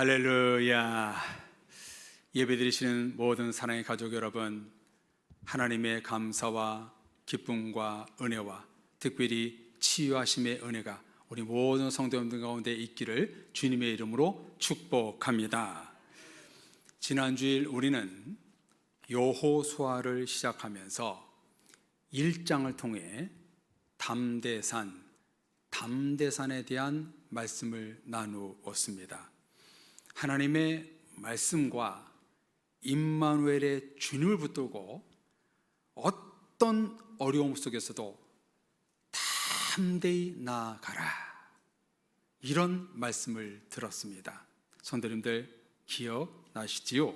할렐루야. 예배드리시는 모든 사랑의 가족 여러분, 하나님의 감사와 기쁨과 은혜와 특별히 치유하심의 은혜가 우리 모든 성도님들 가운데 있기를 주님의 이름으로 축복합니다. 지난 주일 우리는 여호수아를 시작하면서 1장을 통해 담대산에 대한 말씀을 나누었습니다. 하나님의 말씀과 임마누엘의 주님을 붙들고 어떤 어려움 속에서도 담대히 나아가라, 이런 말씀을 들었습니다. 성도님들 기억나시지요?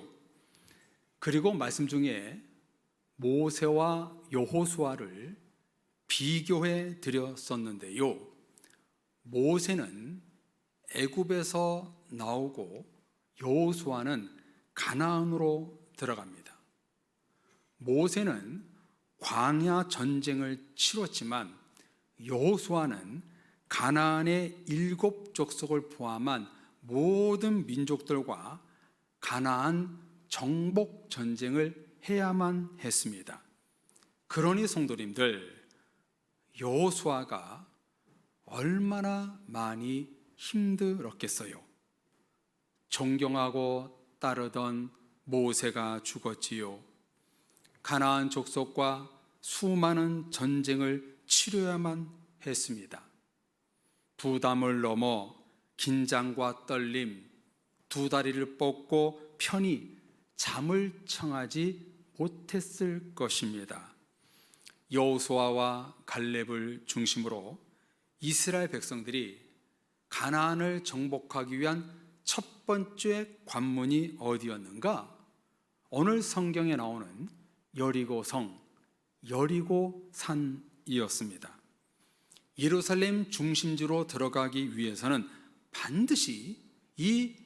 그리고 말씀 중에 모세와 여호수아를 비교해 드렸었는데요, 모세는 애굽에서 나오고 여호수아는 가나안으로 들어갑니다. 모세는 광야 전쟁을 치렀지만 여호수아는 가나안의 7 족속을 포함한 모든 민족들과 가나안 정복 전쟁을 해야만 했습니다. 그러니 성도님들, 여호수아가 얼마나 많이 힘들었겠어요. 존경하고 따르던 모세가 죽었지요. 가나안 족속과 수많은 전쟁을 치러야만 했습니다. 부담을 넘어 긴장과 떨림, 2 다리를 뻗고 편히 잠을 청하지 못했을 것입니다. 여호수아와 갈렙을 중심으로 이스라엘 백성들이 가나안을 정복하기 위한 첫 번째 관문이 어디였는가? 오늘 성경에 나오는 여리고성, 여리고산이었습니다. 예루살렘 중심지로 들어가기 위해서는 반드시 이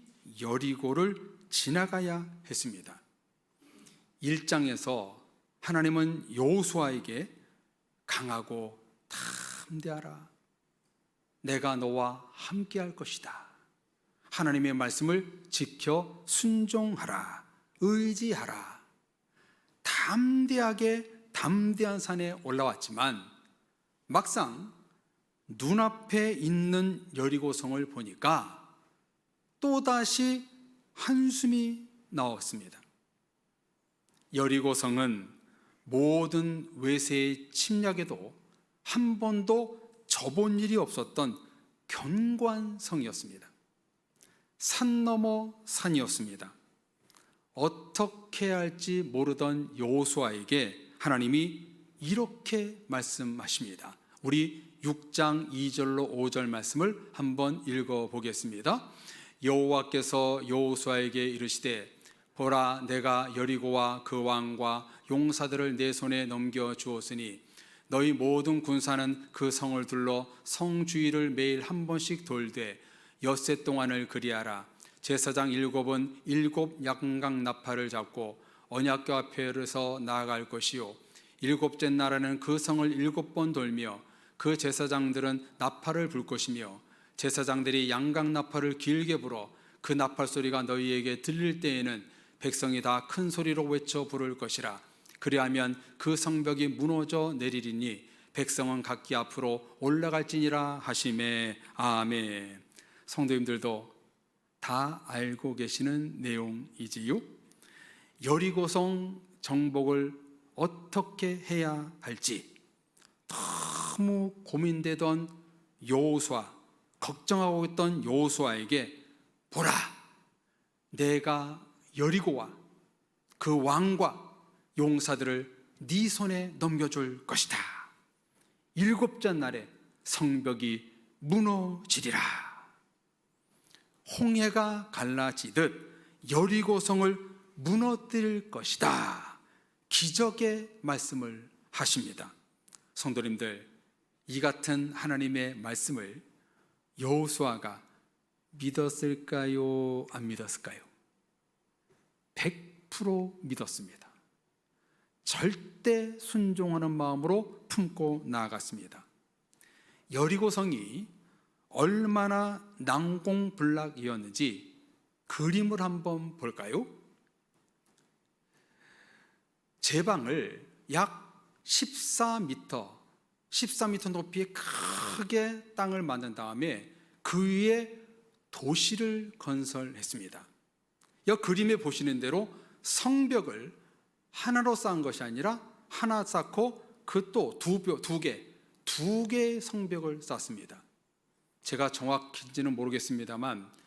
여리고를 지나가야 했습니다. 1장에서 하나님은 여호수아에게 강하고 담대하라, 내가 너와 함께할 것이다, 하나님의 말씀을 지켜 순종하라, 의지하라, 담대한 산에 올라왔지만 막상 눈앞에 있는 여리고성을 보니까 또다시 한숨이 나왔습니다. 여리고성은 모든 외세의 침략에도 한 번도 져본 일이 없었던 견고한 성이었습니다. 산 넘어 산이었습니다. 어떻게 해야 할지 모르던 여호수아에게 하나님이 이렇게 말씀하십니다. 우리 6장 2절로 5절 말씀을 한번 읽어보겠습니다. 여호와께서 여호수아에게 이르시되, 보라, 내가 여리고와 그 왕과 용사들을 내 손에 넘겨주었으니 너희 모든 군사는 그 성을 둘러 성 주위를 매일 한 번씩 돌되 엿새 동안을 그리하라. 제사장 7은 7 양각 나팔을 잡고 언약궤 앞에서 나아갈 것이요, 7째 날에는 그 성을 7번 돌며 그 제사장들은 나팔을 불 것이며 제사장들이 양각 나팔을 길게 불어 그 나팔 소리가 너희에게 들릴 때에는 백성이 다 큰 소리로 외쳐 부를 것이라. 그리하면 그 성벽이 무너져 내리리니 백성은 각기 앞으로 올라갈지니라 하시매. 아멘. 성도님들도 다 알고 계시는 내용이지요. 여리고성 정복을 어떻게 해야 할지 너무 고민되던 여호수아, 걱정하고 있던 여호수아에게, 보라, 내가 여리고와 그 왕과 용사들을 네 손에 넘겨줄 것이다. 7째 날에 성벽이 무너지리라. 홍해가 갈라지듯 여리고성을 무너뜨릴 것이다. 기적의 말씀을 하십니다. 성도님들, 이 같은 하나님의 말씀을 여호수아가 믿었을까요? 안 믿었을까요? 100% 믿었습니다. 절대 순종하는 마음으로 품고 나아갔습니다. 여리고성이 얼마나 난공불락이었는지 그림을 한번 볼까요? 제방을 약 14m 높이의 크게 땅을 만든 다음에 그 위에 도시를 건설했습니다. 이 그림에 보시는 대로 성벽을 하나로 쌓은 것이 아니라 하나 쌓고 그 또 두 개의 성벽을 쌓습니다. 제가 정확hin지는 모르겠습니다만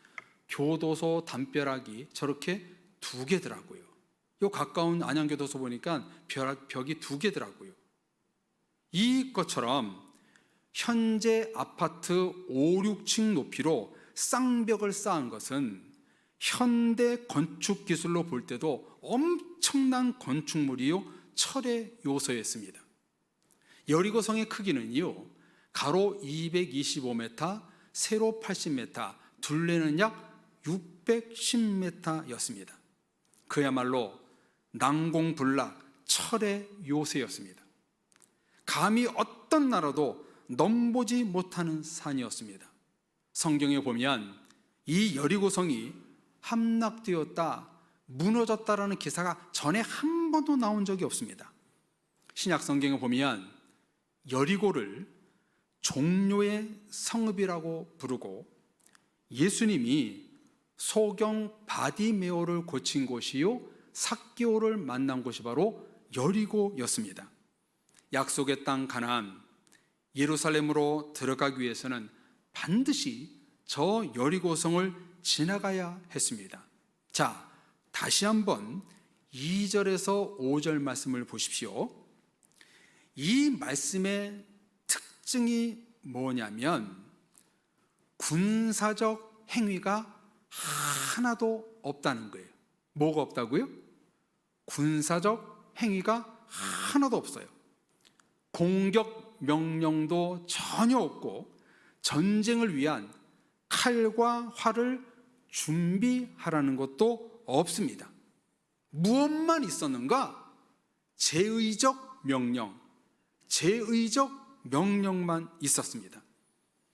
교도소 담벼락이 저렇게 2개더라고요. 요 가까운 안양교도소 보니까 벽이 2개더라고요. 이것처럼 현재 아파트 5, 6층 높이로 쌍벽을 쌓은 것은 현대 건축 기술로 볼 때도 엄청난 건축물이요 철의 요소였습니다. 여리고성의 크기는요 가로 225m, 세로 80m, 둘레는 약 610m였습니다. 그야말로 난공불락 철의 요새였습니다. 감히 어떤 나라도 넘보지 못하는 산이었습니다. 성경에 보면 이 여리고성이 함락되었다, 무너졌다라는 기사가 전에 한 번도 나온 적이 없습니다. 신약 성경에 보면 여리고를 종료의 성읍이라고 부르고 예수님이 소경 바디메오를 고친 곳이요 삭개오를 만난 곳이 바로 여리고였습니다. 약속의 땅 가나안 예루살렘으로 들어가기 위해서는 반드시 저 여리고성을 지나가야 했습니다. 자, 다시 한번 2절에서 5절 말씀을 보십시오. 이 말씀의 특징이 뭐냐면 군사적 행위가 하나도 없다는 거예요. 뭐가 없다고요? 군사적 행위가 하나도 없어요. 공격 명령도 전혀 없고 전쟁을 위한 칼과 활을 준비하라는 것도 없습니다. 무엇만 있었는가? 제의적 명령만 있었습니다.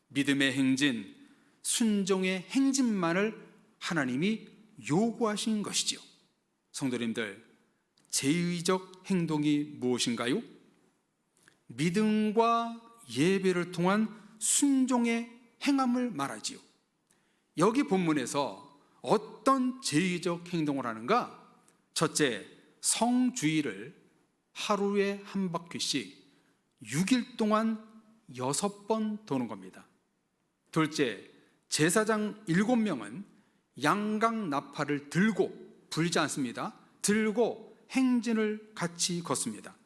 믿음의 행진, 순종의 행진만을 하나님이 요구하신 것이지요. 성도님들, 제의적 행동이 무엇인가요? 믿음과 예배를 통한 순종의 행함을 말하지요. 여기 본문에서 어떤 제의적 행동을 하는가? 첫째, 성주의를 하루에 한 바퀴씩 6일 동안 6번 도는 겁니다. 둘째, 제사장 7명은 양각 나팔을 들고, 불지 않습니다. 들고 행진을 같이 걷습니다.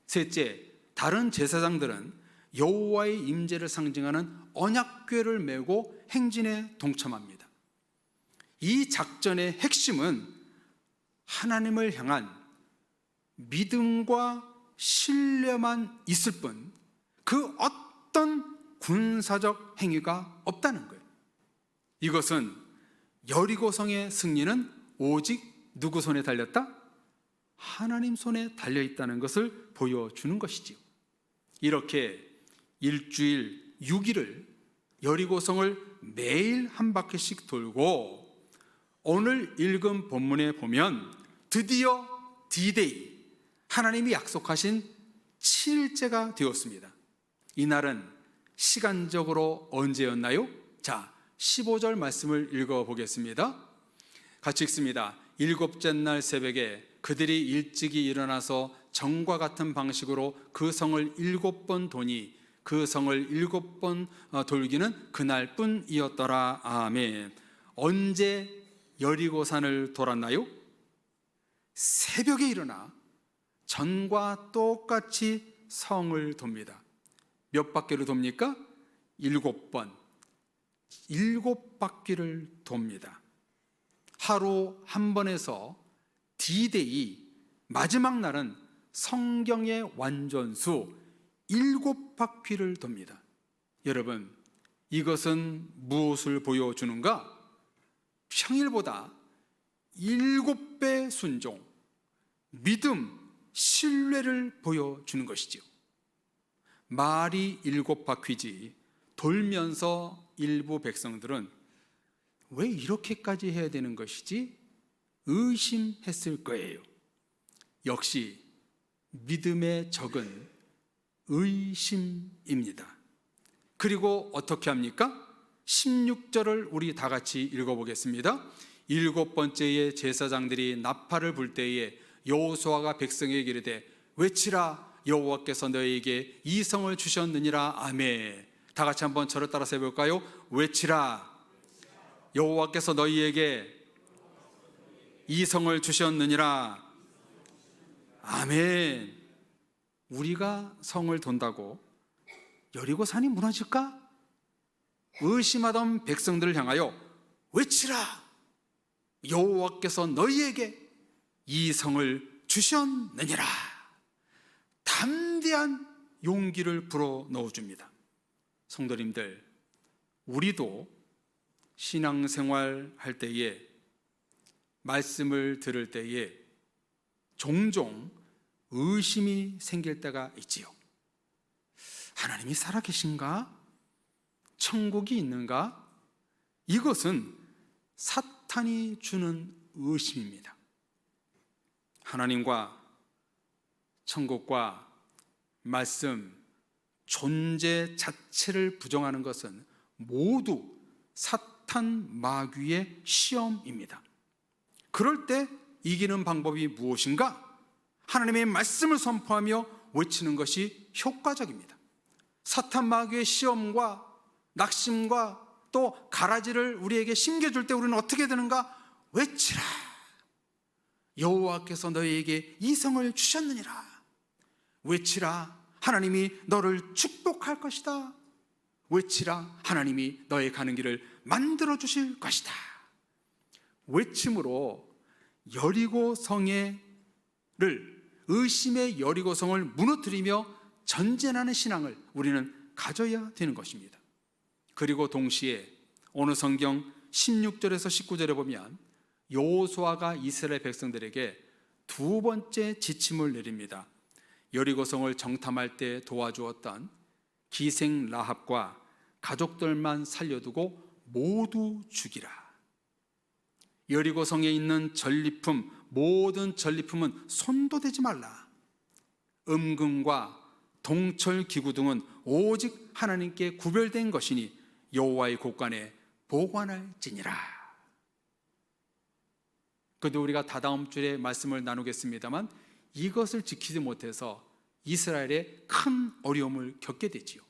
셋째, 다른 제사장들은 여호와의 임재를 상징하는 언약궤를 메고 행진에 동참합니다. 이 작전의 핵심은 하나님을 향한 믿음과 신뢰만 있을 뿐 그 어떤 군사적 행위가 없다는 거예요. 이것은 여리고성의 승리는 오직 누구 손에 달렸다? 하나님 손에 달려있다는 것을 보여주는 것이지요. 이렇게 일주일 6일을 여리고성을 매일 한 바퀴씩 돌고 오늘 읽은 본문에 보면 드디어 D-Day, 하나님이 약속하신 7일째가 되었습니다. 이날은 시간적으로 언제였나요? 자, 15절 말씀을 읽어보겠습니다. 같이 읽습니다. 일곱째 날 새벽에 그들이 일찍이 일어나서 전과 같은 방식으로 그 성을 7번 도니 그 성을 7번 돌기는 그날뿐이었더라. 아멘. 언제 여리고산을 돌았나요? 새벽에 일어나 전과 똑같이 성을 돕니다. 몇 바퀴를 돕니까? 7번. 7바퀴를 돕니다. 하루 한 번에서 D-Day 마지막 날은 성경의 완전수 7바퀴를 돕니다. 여러분, 이것은 무엇을 보여주는가? 평일보다 7배 순종, 믿음, 신뢰를 보여주는 것이지요. 말이 7바퀴지 돌면서 일부 백성들은 왜 이렇게까지 해야 되는 것이지? 의심했을 거예요. 역시 믿음의 적은 의심입니다. 그리고 어떻게 합니까? 16절을 우리 다 같이 읽어보겠습니다. 7번째의 제사장들이 나팔을 불 때에 여호수아가 백성에게 이르되 외치라, 여호와께서 너희에게 이 성을 주셨느니라. 아멘. 다 같이 한번 저를 따라서 해볼까요? 외치라, 여호와께서 너희에게 이 성을 주셨느니라. 아멘. 우리가 성을 돈다고 여리고 산이 무너질까? 의심하던 백성들을 향하여 외치라, 여호와께서 너희에게 이 성을 주셨느니라. 담대한 용기를 불어 넣어줍니다. 성도님들, 우리도 신앙생활 할 때에, 말씀을 들을 때에 종종 의심이 생길 때가 있지요. 하나님이 살아계신가? 천국이 있는가? 이것은 사탄이 주는 의심입니다. 하나님과 천국과 말씀, 존재 자체를 부정하는 것은 모두 사탄 마귀의 시험입니다. 그럴 때 이기는 방법이 무엇인가? 하나님의 말씀을 선포하며 외치는 것이 효과적입니다. 사탄 마귀의 시험과 낙심과 또 가라지를 우리에게 심겨줄 때 우리는 어떻게 되는가? 외치라, 여호와께서 너희에게 이 성을 주셨느니라. 외치라, 하나님이 너를 축복할 것이다. 외치라, 하나님이 너의 가는 길을 만들어 주실 것이다. 외침으로 의심의 여리고성을 무너뜨리며 전진하는 신앙을 우리는 가져야 되는 것입니다. 그리고 동시에 오늘 성경 16절에서 19절에 보면 여호수아가 이스라엘 백성들에게 두 번째 지침을 내립니다. 여리고성을 정탐할 때 도와주었던 기생 라합과 가족들만 살려두고 모두 죽이라. 여리고성에 있는 전리품, 모든 전리품은 손도 대지 말라. 음금과 동철 기구 등은 오직 하나님께 구별된 것이니 여호와의 곳간에 보관할지니라. 그래도 우리가 다다음 주에 말씀을 나누겠습니다만 이것을 지키지 못해서 이스라엘에 큰 어려움을 겪게 되지요.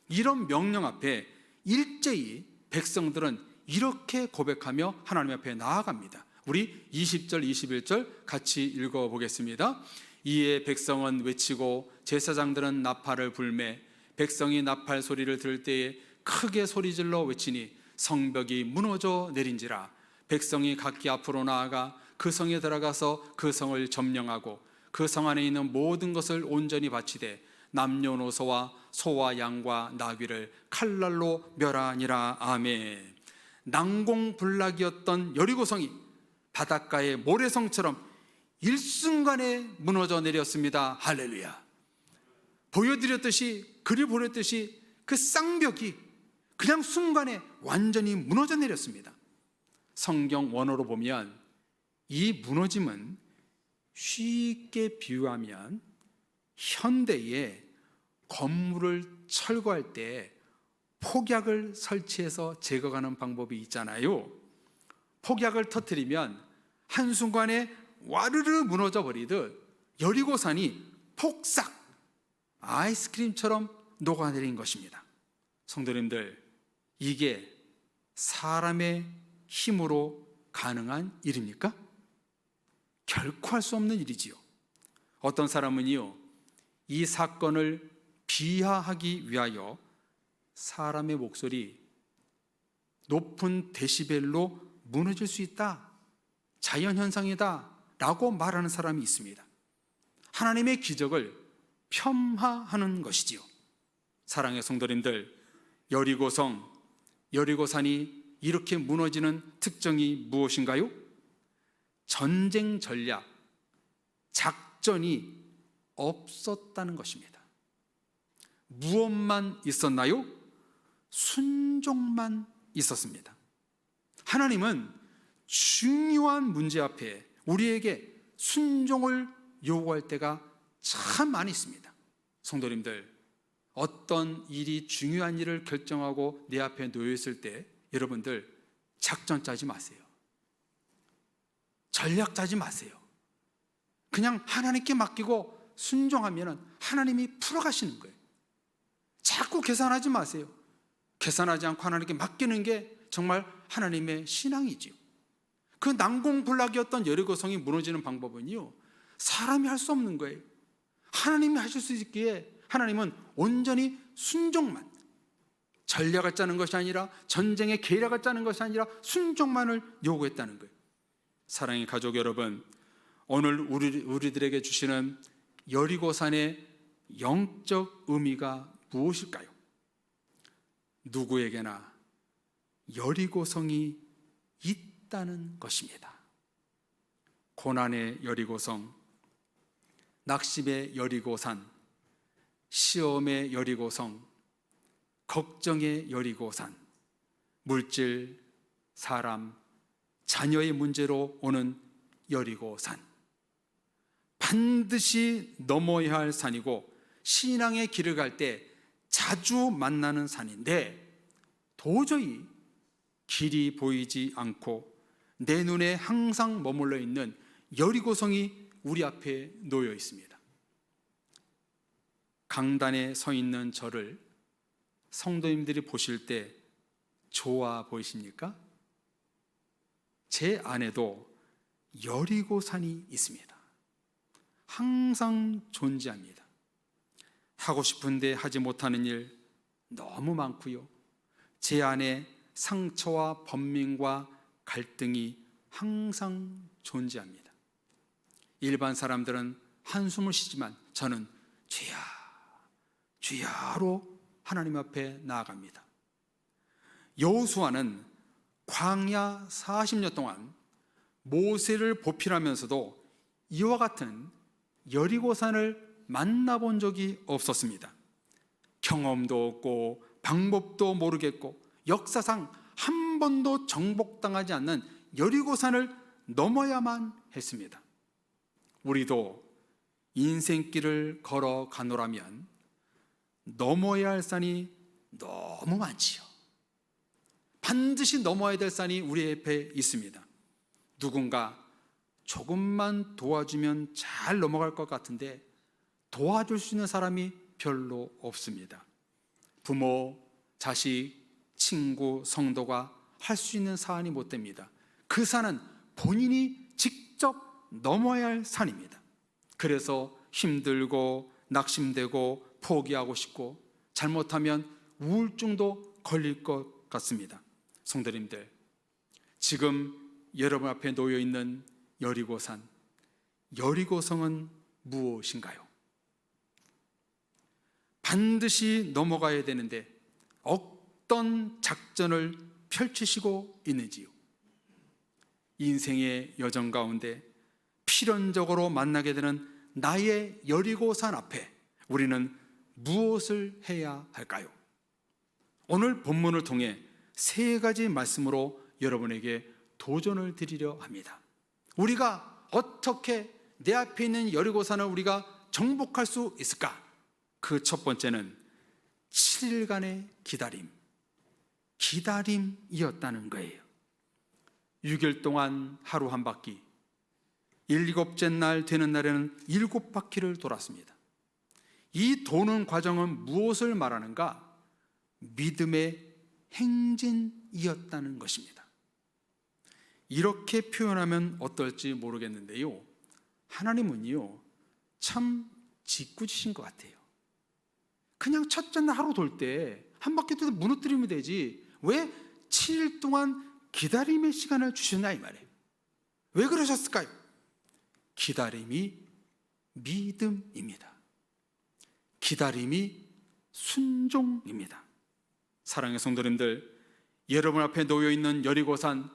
이런 명령 앞에 일제히 백성들은 이렇게 고백하며 하나님 앞에 나아갑니다. 우리 20절, 21절 같이 읽어보겠습니다. 이에 백성은 외치고 제사장들은 나팔을 불매 백성이 나팔 소리를 들을 때에 크게 소리질러 외치니 성벽이 무너져 내린지라. 백성이 각기 앞으로 나아가 그 성에 들어가서 그 성을 점령하고 그 성 안에 있는 모든 것을 온전히 바치되 남녀노소와 소와 양과 나귀를 칼날로 멸하니라. 아멘. 난공불락이었던 여리고성이 바닷가의 모래성처럼 일순간에 무너져 내렸습니다. 할렐루야. 그리 보였듯이 그 쌍벽이 그냥 순간에 완전히 무너져 내렸습니다. 성경 원어로 보면 이 무너짐은 쉽게 비유하면 현대에 건물을 철거할 때 폭약을 설치해서 제거하는 방법이 있잖아요. 폭약을 터뜨리면 한순간에 와르르 무너져 버리듯 여리고산이 폭삭 아이스크림처럼 녹아내린 것입니다. 성도님들, 이게 사람의 힘으로 가능한 일입니까? 결코 할 수 없는 일이지요. 어떤 사람은요, 이 사건을 비하하기 위하여 사람의 목소리 높은 데시벨로 무너질 수 있다, 자연현상이다 라고 말하는 사람이 있습니다. 하나님의 기적을 폄하하는 것이지요. 사랑의 성도님들, 여리고산이 이렇게 무너지는 특징이 무엇인가요? 전쟁 전략, 작전이 없었다는 것입니다. 무엇만 있었나요? 순종만 있었습니다. 하나님은 중요한 문제 앞에 우리에게 순종을 요구할 때가 참 많이 있습니다. 성도님들, 어떤 일이 중요한 일을 결정하고 내 앞에 놓여 있을 때 여러분들 작전 짜지 마세요. 전략 짜지 마세요. 그냥 하나님께 맡기고 순종하면 하나님이 풀어가시는 거예요. 자꾸 계산하지 마세요. 계산하지 않고 하나님께 맡기는 게 정말 하나님의 신앙이지요. 그 난공불락이었던 여리고성이 무너지는 방법은요, 사람이 할 수 없는 거예요. 하나님이 하실 수 있기에 하나님은 온전히 순종만, 전략을 짜는 것이 아니라, 전쟁의 계략을 짜는 것이 아니라 순종만을 요구했다는 거예요. 사랑의 가족 여러분, 오늘 우리들에게 주시는 여리고산의 영적 의미가 무엇일까요? 누구에게나 여리고성이 있다는 것입니다. 고난의 여리고성, 낙심의 여리고산, 시험의 여리고성, 걱정의 여리고산, 물질, 사람, 자녀의 문제로 오는 여리고산, 반드시 넘어야 할 산이고 신앙의 길을 갈 때 자주 만나는 산인데, 도저히 길이 보이지 않고 내 눈에 항상 머물러 있는 여리고성이 우리 앞에 놓여 있습니다. 강단에 서 있는 저를 성도님들이 보실 때 좋아 보이십니까? 제 안에도 여리고산이 있습니다. 항상 존재합니다. 하고 싶은데 하지 못하는 일 너무 많고요. 제 안에 상처와 번민과 갈등이 항상 존재합니다. 일반 사람들은 한숨을 쉬지만 저는 주야, 주야로 하나님 앞에 나아갑니다. 여호수아는 광야 40년 동안 모세를 보필하면서도 이와 같은 여리고산을 만나본 적이 없었습니다. 경험도 없고 방법도 모르겠고 역사상 한 번도 정복당하지 않는 여리고산을 넘어야만 했습니다. 우리도 인생길을 걸어가노라면 넘어야 할 산이 너무 많지요. 반드시 넘어야 될 산이 우리 앞에 있습니다. 누군가 조금만 도와주면 잘 넘어갈 것 같은데 도와줄 수 있는 사람이 별로 없습니다. 부모, 자식, 친구, 성도가 할 수 있는 사안이 못 됩니다. 그 산은 본인이 직접 넘어야 할 산입니다. 그래서 힘들고 낙심되고 포기하고 싶고 잘못하면 우울증도 걸릴 것 같습니다. 성도님들, 지금 여러분 앞에 놓여 있는 여리고산, 여리고성은 무엇인가요? 반드시 넘어가야 되는데 어떤 작전을 펼치시고 있는지요? 인생의 여정 가운데 필연적으로 만나게 되는 나의 여리고산 앞에 우리는 무엇을 해야 할까요? 오늘 본문을 통해 세 가지 말씀으로 여러분에게 도전을 드리려 합니다. 우리가 어떻게 내 앞에 있는 여리고산을 우리가 정복할 수 있을까? 그 첫 번째는 7일간의 기다림이었다는 거예요. 6일 동안 하루 한 바퀴, 7째 날 되는 날에는 7바퀴를 돌았습니다. 이 도는 과정은 무엇을 말하는가? 믿음의 행진이었다는 것입니다. 이렇게 표현하면 어떨지 모르겠는데요, 하나님은요 참 짓궂으신 것 같아요. 그냥 첫째 날 하루 돌 때 한 바퀴 돌때 무너뜨리면 되지 왜 7일 동안 기다림의 시간을 주셨나 이 말이에요. 왜 그러셨을까요? 기다림이 믿음입니다. 기다림이 순종입니다. 사랑의 성도님들, 여러분 앞에 놓여 있는 여리고산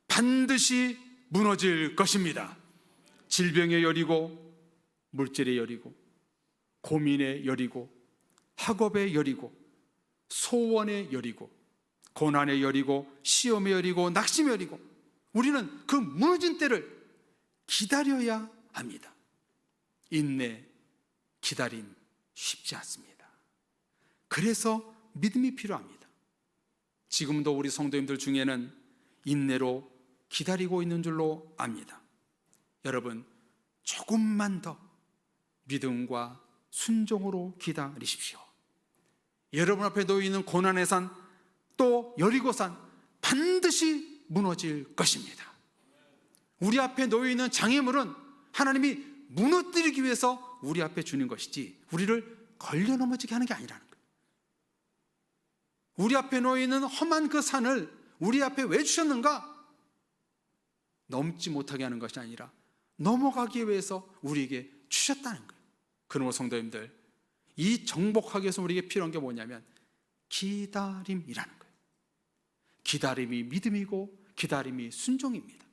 반드시 무너질 것입니다. 질병의 여리고, 물질의 여리고, 고민의 여리고, 학업의 여리고, 소원의 여리고, 고난의 여리고, 시험의 여리고, 낙심의 여리고, 우리는 그 무너진 때를 기다려야 합니다. 인내, 기다림 쉽지 않습니다. 그래서 믿음이 필요합니다. 지금도 우리 성도님들 중에는 인내로 기다리고 있는 줄로 압니다. 여러분, 조금만 더 믿음과 순종으로 기다리십시오. 여러분 앞에 놓여 있는 고난의 산, 또 여리고산 반드시 무너질 것입니다. 우리 앞에 놓여 있는 장애물은 하나님이 무너뜨리기 위해서 우리 앞에 주는 것이지 우리를 걸려 넘어지게 하는 게 아니라는 거예요. 우리 앞에 놓여 있는 험한 그 산을 우리 앞에 왜 주셨는가? 넘지 못하게 하는 것이 아니라 넘어가기 위해서 우리에게 주셨다는 거예요. 그러므로 성도님들, 이 정복하기 위해서 우리에게 필요한 게 뭐냐면 기다림이라는 거예요. 기다림이 믿음이고 기다림이 순종입니다.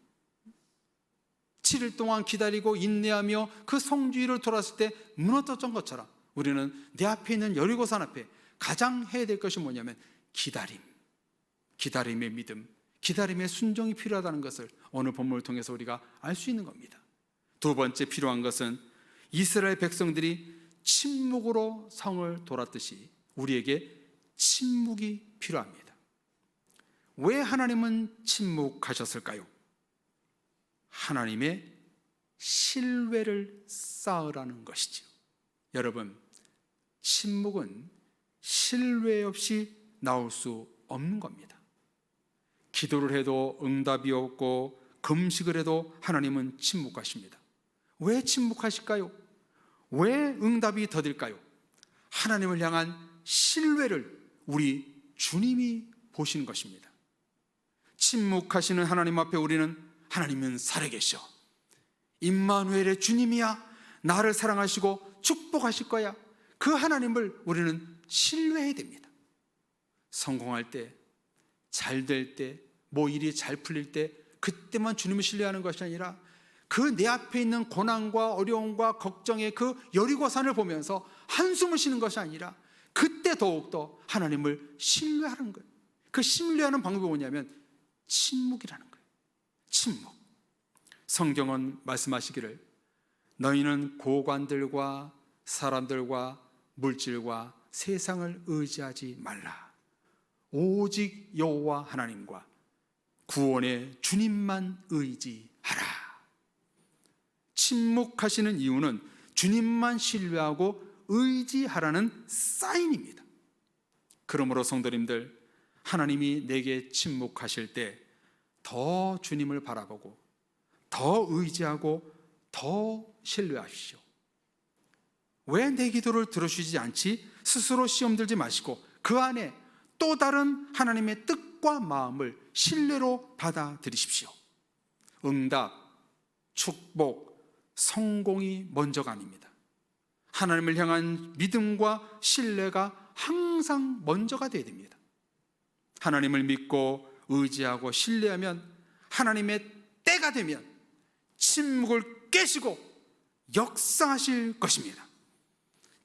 7일 동안 기다리고 인내하며 그 성주위를 돌았을 때 무너졌던 것처럼 우리는 내 앞에 있는 여리고산 앞에 가장 해야 될 것이 뭐냐면 기다림, 기다림의 믿음, 기다림의 순종이 필요하다는 것을 오늘 본문을 통해서 우리가 알 수 있는 겁니다. 두 번째 필요한 것은 이스라엘 백성들이 침묵으로 성을 돌았듯이 우리에게 침묵이 필요합니다. 왜 하나님은 침묵하셨을까요? 하나님의 신뢰를 쌓으라는 것이죠. 여러분, 침묵은 신뢰 없이 나올 수 없는 겁니다. 기도를 해도 응답이 없고 금식을 해도 하나님은 침묵하십니다. 왜 침묵하실까요? 왜 응답이 더딜까요? 하나님을 향한 신뢰를 우리 주님이 보시는 것입니다. 침묵하시는 하나님 앞에 우리는 하나님은 살아계셔, 임마누엘의 주님이야, 나를 사랑하시고 축복하실 거야, 그 하나님을 우리는 신뢰해야 됩니다. 성공할 때, 잘 될 때, 뭐 일이 잘 풀릴 때 그때만 주님을 신뢰하는 것이 아니라 그 내 앞에 있는 고난과 어려움과 걱정의 그 여리고산을 보면서 한숨을 쉬는 것이 아니라 그때 더욱더 하나님을 신뢰하는 거예요. 그 신뢰하는 방법이 뭐냐면 침묵이라는 거예요. 침묵. 성경은 말씀하시기를 너희는 고관들과 사람들과 물질과 세상을 의지하지 말라. 오직 여호와 하나님과 구원의 주님만 의지하라. 침묵하시는 이유는 주님만 신뢰하고 의지하라는 사인입니다. 그러므로 성도님들, 하나님이 내게 침묵하실 때 더 주님을 바라보고 더 의지하고 더 신뢰하십시오. 왜 내 기도를 들어주시지 않지? 스스로 시험 들지 마시고 그 안에 또 다른 하나님의 뜻과 마음을 신뢰로 받아들이십시오. 응답, 축복, 성공이 먼저가 아닙니다. 하나님을 향한 믿음과 신뢰가 항상 먼저가 되어야 됩니다. 하나님을 믿고 의지하고 신뢰하면 하나님의 때가 되면 침묵을 깨시고 역사하실 것입니다.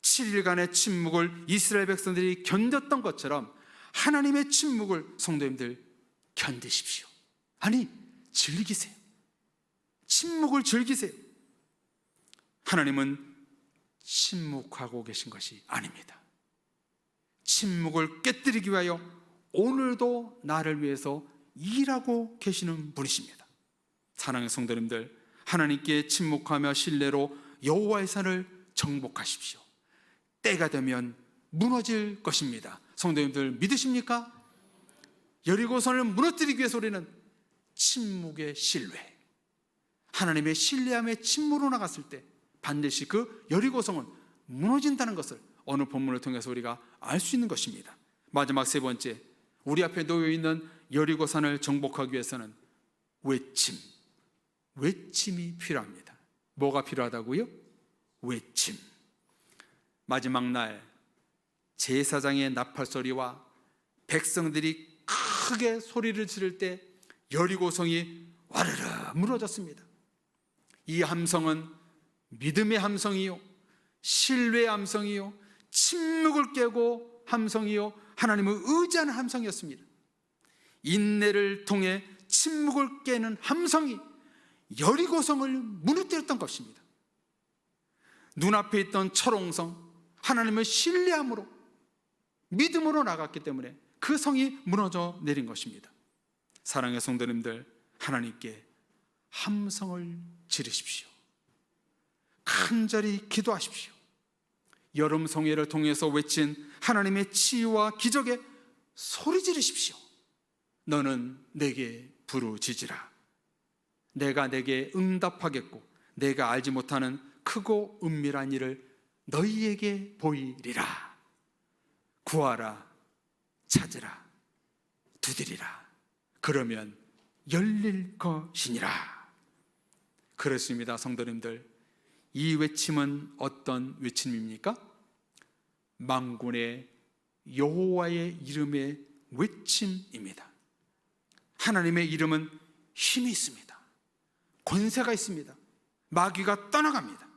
7일간의 침묵을 이스라엘 백성들이 견뎠던 것처럼 하나님의 침묵을 성도님들 견디십시오. 아니, 즐기세요. 침묵을 즐기세요. 하나님은 침묵하고 계신 것이 아닙니다. 침묵을 깨뜨리기 위하여 오늘도 나를 위해서 일하고 계시는 분이십니다. 사랑하는 성도님들, 하나님께 침묵하며 신뢰로 여호와의 산을 정복하십시오. 때가 되면 무너질 것입니다. 성도님들 믿으십니까? 여리고산을 무너뜨리기 위해서 우리는 침묵의 신뢰, 하나님의 신뢰함의 침묵으로 나갔을 때 반드시 그 여리고성은 무너진다는 것을 오늘 본문을 통해서 우리가 알 수 있는 것입니다. 마지막 세 번째, 우리 앞에 놓여있는 여리고산을 정복하기 위해서는 외침이 필요합니다. 뭐가 필요하다고요? 외침. 마지막 날 제사장의 나팔소리와 백성들이 크게 소리를 지를 때 여리고성이 와르르 무너졌습니다. 이 함성은 믿음의 함성이요, 신뢰의 함성이요, 침묵을 깨고 함성이요, 하나님을 의지하는 함성이었습니다. 인내를 통해 침묵을 깨는 함성이 여리고성을 무너뜨렸던 것입니다. 눈앞에 있던 철옹성, 하나님을 신뢰함으로 믿음으로 나갔기 때문에 그 성이 무너져 내린 것입니다. 사랑의 성도님들, 하나님께 함성을 지르십시오. 간절히 기도하십시오. 여름 성회를 통해서 외친 하나님의 치유와 기적에 소리 지르십시오. 너는 내게 부르짖으라. 내가 내게 응답하겠고 내가 알지 못하는 크고 은밀한 일을 너희에게 보이리라. 구하라, 찾으라, 두드리라. 그러면 열릴 것이니라. 그렇습니다. 성도님들, 이 외침은 어떤 외침입니까? 만군의 여호와의 이름의 외침입니다. 하나님의 이름은 힘이 있습니다. 권세가 있습니다. 마귀가 떠나갑니다.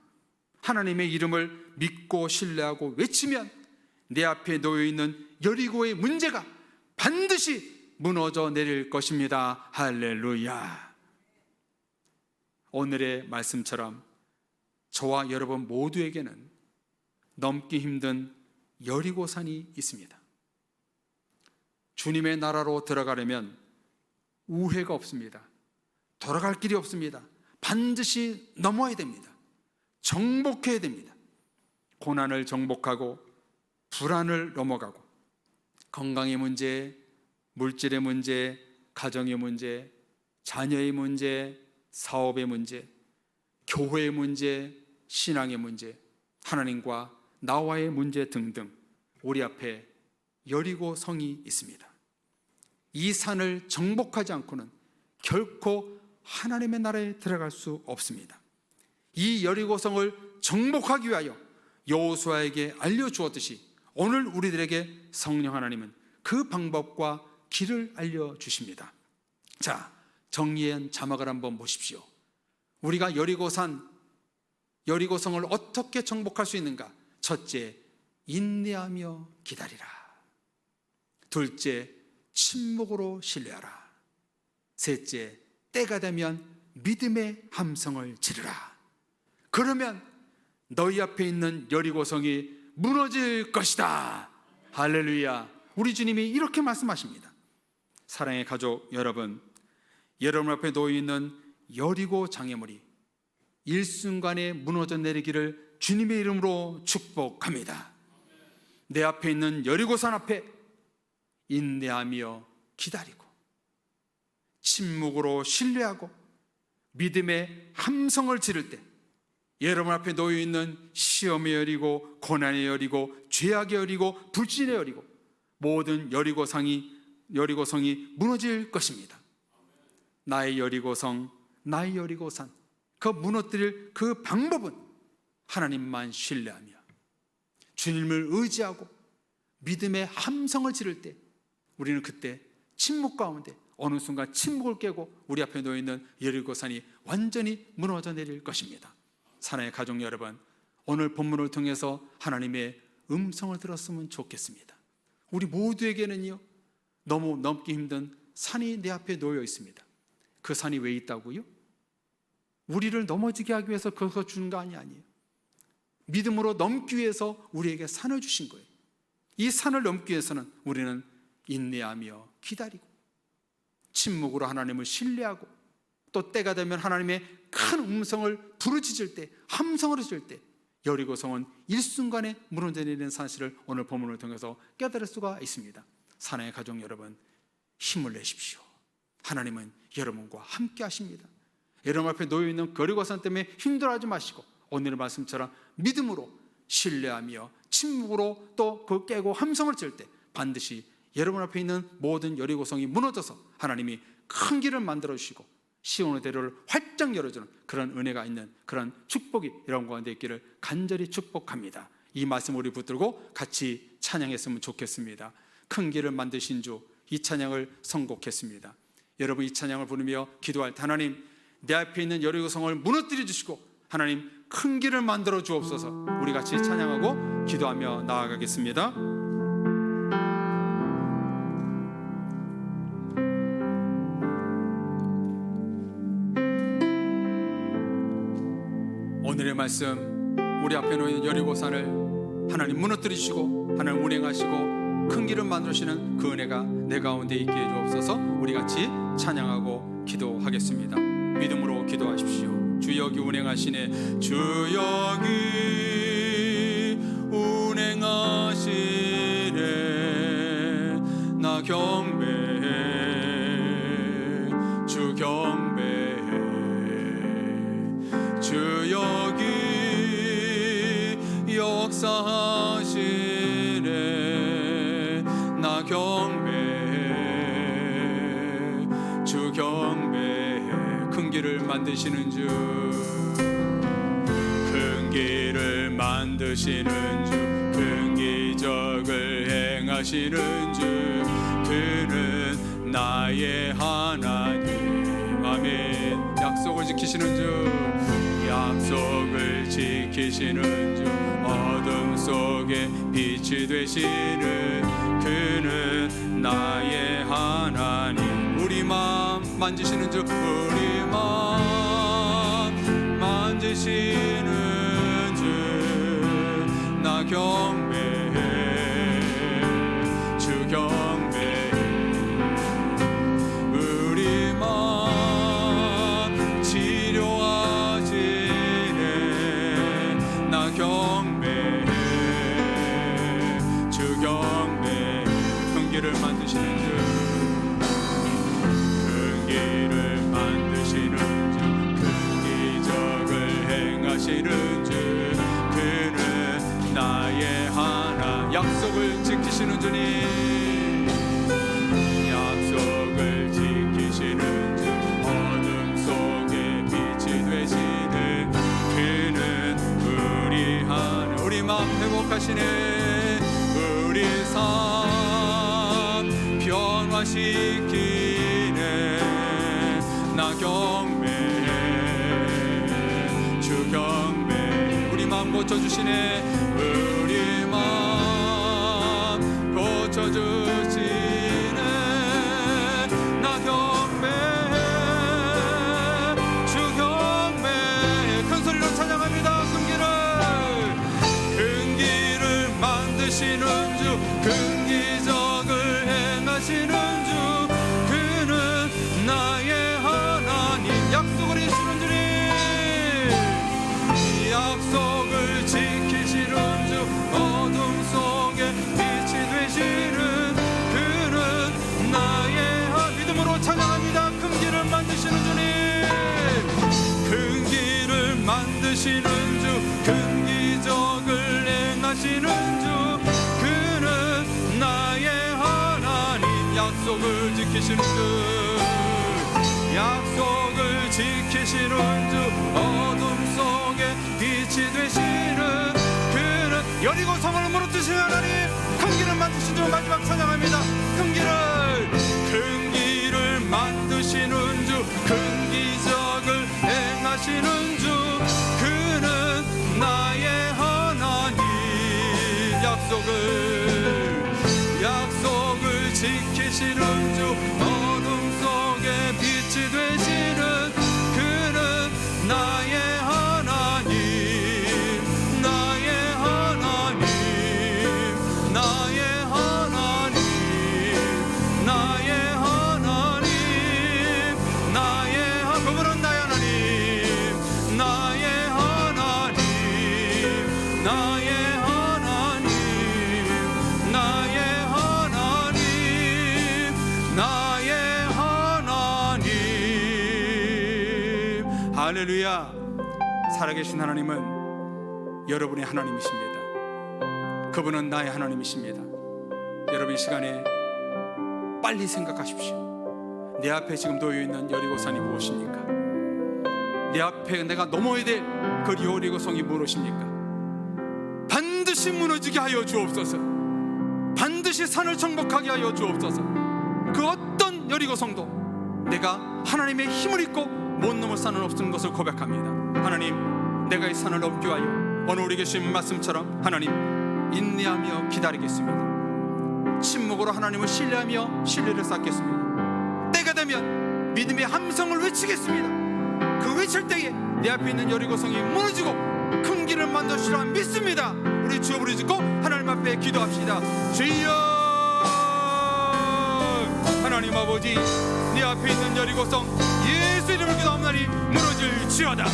하나님의 이름을 믿고 신뢰하고 외치면 내 앞에 놓여있는 여리고의 문제가 반드시 무너져 내릴 것입니다. 할렐루야. 오늘의 말씀처럼 저와 여러분 모두에게는 넘기 힘든 여리고산이 있습니다. 주님의 나라로 들어가려면 우회가 없습니다. 돌아갈 길이 없습니다. 반드시 넘어야 됩니다. 정복해야 됩니다. 고난을 정복하고 불안을 넘어가고 건강의 문제, 물질의 문제, 가정의 문제, 자녀의 문제, 사업의 문제, 교회의 문제, 신앙의 문제, 하나님과 나와의 문제 등등 우리 앞에 여리고 성이 있습니다. 이 산을 정복하지 않고는 결코 하나님의 나라에 들어갈 수 없습니다. 이 여리고 성을 정복하기 위하여 여호수아에게 알려주었듯이 오늘 우리들에게 성령 하나님은 그 방법과 길을 알려주십니다. 자, 정리한 자막을 한번 보십시오. 우리가 여리고성을 어떻게 정복할 수 있는가? 첫째, 인내하며 기다리라. 둘째, 침묵으로 신뢰하라. 셋째, 때가 되면 믿음의 함성을 지르라. 그러면 너희 앞에 있는 여리고성이 무너질 것이다. 할렐루야. 우리 주님이 이렇게 말씀하십니다. 사랑의 가족 여러분, 여러분 앞에 놓여있는 여리고 장애물이 일순간에 무너져 내리기를 주님의 이름으로 축복합니다. 내 앞에 있는 여리고산 앞에 인내하며 기다리고 침묵으로 신뢰하고 믿음의 함성을 지를 때 여러분 앞에 놓여있는 시험의 여리고, 고난의 여리고, 죄악의 여리고, 불신의 여리고, 모든 여리고성이 무너질 것입니다. 나의 여리고성, 나의 여리고산, 그 무너뜨릴 그 방법은 하나님만 신뢰하며 주님을 의지하고 믿음의 함성을 지를 때 우리는 그때 침묵 가운데 어느 순간 침묵을 깨고 우리 앞에 놓여있는 여리고산이 완전히 무너져 내릴 것입니다. 사랑의 가족 여러분, 오늘 본문을 통해서 하나님의 음성을 들었으면 좋겠습니다. 우리 모두에게는요, 너무 넘기 힘든 산이 내 앞에 놓여 있습니다. 그 산이 왜 있다고요? 우리를 넘어지게 하기 위해서 그것을 준 거 아니에요. 믿음으로 넘기 위해서 우리에게 산을 주신 거예요. 이 산을 넘기 위해서는 우리는 인내하며 기다리고 침묵으로 하나님을 신뢰하고 또 때가 되면 하나님의 큰 음성을 부르짖을 때, 함성을 해줄 때 여리고성은 일순간에 무너져 내리는 사실을 오늘 본문을 통해서 깨달을 수가 있습니다. 사랑의 가족 여러분, 힘을 내십시오. 하나님은 여러분과 함께 하십니다. 여러분 앞에 놓여있는 여리고성 때문에 힘들어하지 마시고 오늘의 말씀처럼 믿음으로 신뢰하며 침묵으로 또 그 깨고 함성을 칠 때 반드시 여러분 앞에 있는 모든 여리고성이 무너져서 하나님이 큰 길을 만들어 주시고 시온의 대로를 활짝 열어주는 그런 은혜가 있는 그런 축복이 여러분 가운데 있기를 간절히 축복합니다. 이 말씀 우리 붙들고 같이 찬양했으면 좋겠습니다. 큰 길을 만드신 주, 이 찬양을 선곡했습니다. 여러분 이 찬양을 부르며 기도할 때 하나님, 내 앞에 있는 여리고성을 무너뜨려 주시고 하나님 큰 길을 만들어 주옵소서. 우리 같이 찬양하고 기도하며 나아가겠습니다. 오늘의 말씀, 우리 앞에 놓인 여리고산을 하나님 무너뜨리시고 하나님 운행하시고 큰 길을 만드시는 그 은혜가 내 가운데 있게 해주옵소서. 우리 같이 찬양하고 기도하겠습니다. 믿음으로 기도하십시오. 주 여기 운행하시네, 주 여기 운행하시네. 나 경배해, 주 경배해. 주 여기 역사하시네. 나 경배해, 주 경배해. 큰 길을 만드시는 주, 큰 길을 만드시는 주, 큰 기적을 행하시는 주, 그는 나의 하나님. 아멘. 약속을 지키시는 주, 약속을 지키시는 주, 어둠 속에 빛이 되시는 그는 나의 하나님. 우리 마음 만지시는 주, 우리 마음 만지시는 주, 나 경배해, 주 경배해. 우리 마음 치료하시네. 나 경배해, 주 경배해. 큰 길을 만드시는 주, 큰 길을 만드시는 주, 큰 기적을 행하시는 주, 그는 나의 하나. 약속을 지키시는 주님, 약속을 지키시는 주, 어둠 속에 빛이 되시는 그는 우리 하나. 우리 마음 회복하시네, 우리 삶 변화시키네. 나 경배해, 주 경배해. 우리 마음 고쳐주시네, 우리 마음 고쳐주시네. 나 경배해, 주 경배해. 큰 소리로 찬양합니다. 큰 길을 만드시는 주, 큰 기적을 행하시는 주, 그는 나의 하나님. 약속을 해주시는 주님, 약속을 지키시는 주, 어둠 속에 빛이 되시는 그는 나의 믿음으로 찬양합니다. 큰 길을 만드시는 주님, 큰 길을 만드시는 주, 큰 기적을 행하시는 주, 그는 나의 하나님. 약속을 지키시는 주, 약속을 지키시는 주, 어둠 속에 빛이 되시는 그는 여리고 성을 무너뜨리신 하나님. 큰 길을 만드신 주 마지막 찬양합니다. 큰 길을 만드시는 주, 큰 기적을 행하시는 주, 그는 나의 하나님. 약속을 지키시는 주, 어둠 속에 빛이 되시는 그는 나의 하나님. 나의 하나님, 나의 하나님, 나의 하나님, 나의 그분은 나의 하나님, 나의 하나님, 나의 하나님, 나의 하나님, 나의 하나님. 할렐루야. 살아계신 하나님은 여러분의 하나님이십니다. 그분은 나의 하나님이십니다. 여러분 이 시간에 빨리 생각하십시오. 내 앞에 지금 놓여있는 여리고산이 무엇입니까? 내 앞에 내가 넘어야 될 그 여리고성이 무엇입니까? 반드시 무너지게 하여 주옵소서. 반드시 산을 정복하게 하여 주옵소서. 그 어떤 여리고성도 내가 하나님의 힘을 입고 못 넘을 산은 없는 것을 고백합니다. 하나님, 내가 이 산을 넘기 하여 오늘 우리 계신 말씀처럼 하나님 인내하며 기다리겠습니다. 침묵으로 하나님을 신뢰하며 신뢰를 쌓겠습니다. 때가 되면 믿음의 함성을 외치겠습니다. 그 외칠 때에 내 앞에 있는 여리고성이 무너지고 큰 길을 만드시라 믿습니다. 우리 주여 부르짖고 하나님 앞에 기도합시다. 주여, 하나님 아버지, 내 앞에 있는 여리고성 예수 이름으로 기도하오나니 무너질지어다.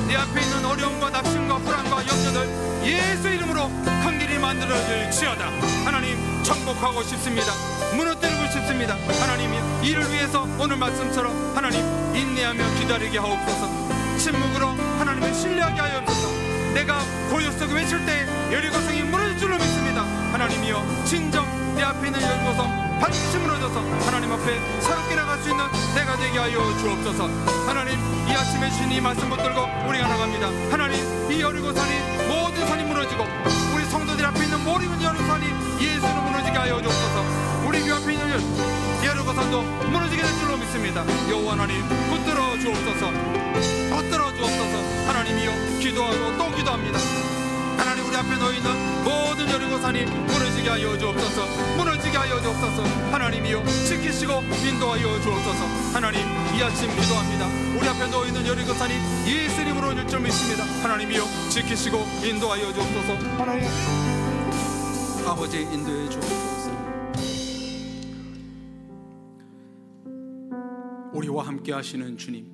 내 앞에 있는 어려움과 낙심과 불안과 염려들 예수 이름으로 큰 길이 만들어질지어다. 하나님, 정복하고 싶습니다. 무너뜨리고 싶습니다. 하나님, 이를 위해서 오늘 말씀처럼 하나님 인내하며 기다리게 하옵소서. 침묵으로 하나님을 신뢰하게 하옵소서. 내가 고요 속에 외칠 때 여리고성이 무너질 줄로 믿습니다. 하나님이여, 진정 내 앞에 있는 여리고성 반드시 무너져서 하나님 앞에 새롭게 나갈 수 있는 내가 되게 하여 주옵소서. 하나님, 이 아침에 주신 이 말씀 붙들고 우리가 나갑니다. 하나님, 이 여리고산이 모든 산이 무너지고 우리 성도들 앞에 있는 모든 여리고산이 예수로 무너지게 하여 주옵소서. 우리 교 앞에 있는 여리고산도 무너지게 될 줄로 믿습니다. 여호와 하나님, 붙들어 주옵소서. 붙들어 주옵소서. 하나님이여, 기도하고 또 기도합니다. 하나님, 우리 앞에 놓여있는 모든 여리고산이 무너지게 하여 주옵소서. 무너지게 하여 주옵소서. 하나님이여, 지키시고 인도하여 주옵소서. 하나님, 이 아침 기도합니다. 우리 앞에 놓여있는 여리고산이 예수 이름으로 무너질 줄 믿습니다. 하나님이여, 지키시고 인도하여 주옵소서. 하나님 아버지, 인도해 주옵소서. 우리와 함께 하시는 주님,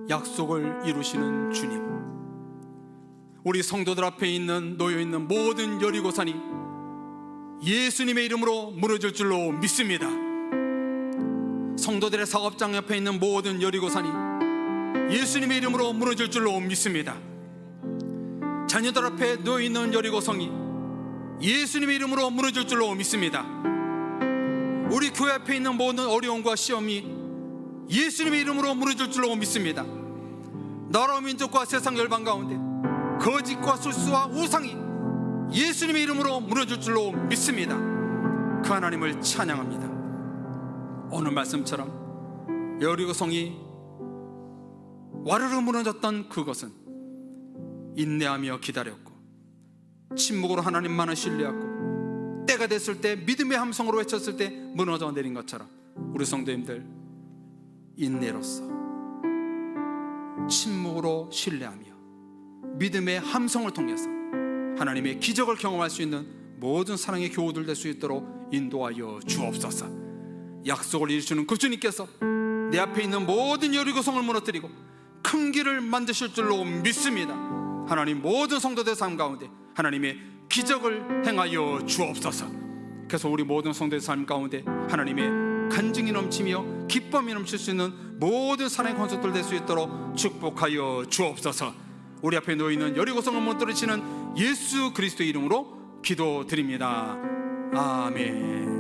약속을 이루시는 주님, 우리 성도들 앞에 있는 놓여있는 모든 여리고산이 예수님의 이름으로 무너질 줄로 믿습니다. 성도들의 사업장 옆에 있는 모든 여리고산이 예수님의 이름으로 무너질 줄로 믿습니다. 자녀들 앞에 놓여있는 여리고성이 예수님의 이름으로 무너질 줄로 믿습니다. 우리 교회 앞에 있는 모든 어려움과 시험이 예수님의 이름으로 무너질 줄로 믿습니다. 나라 민족과 세상 열방 가운데 거짓과 술수와 우상이 예수님의 이름으로 무너질 줄로 믿습니다. 그 하나님을 찬양합니다. 오늘 말씀처럼 여리고성이 와르르 무너졌던 그것은 인내하며 기다렸고 침묵으로 하나님만을 신뢰하고 때가 됐을 때 믿음의 함성으로 외쳤을 때 무너져 내린 것처럼 우리 성도님들 인내로서 침묵으로 신뢰하며 믿음의 함성을 통해서 하나님의 기적을 경험할 수 있는 모든 사랑의 교우들 될 수 있도록 인도하여 주옵소서. 약속을 이루시는 그 주님께서 내 앞에 있는 모든 여리고성을 무너뜨리고 큰 길을 만드실 줄로 믿습니다. 하나님, 모든 성도들 삶 가운데 하나님의 기적을 행하여 주옵소서. 그래서 우리 모든 성도의 삶 가운데 하나님의 간증이 넘치며 기쁨이 넘칠 수 있는 모든 사랑의 권속들 될 수 있도록 축복하여 주옵소서. 우리 앞에 놓여있는 여리고성을 무너뜨리시는 예수 그리스도의 이름으로 기도드립니다. 아멘.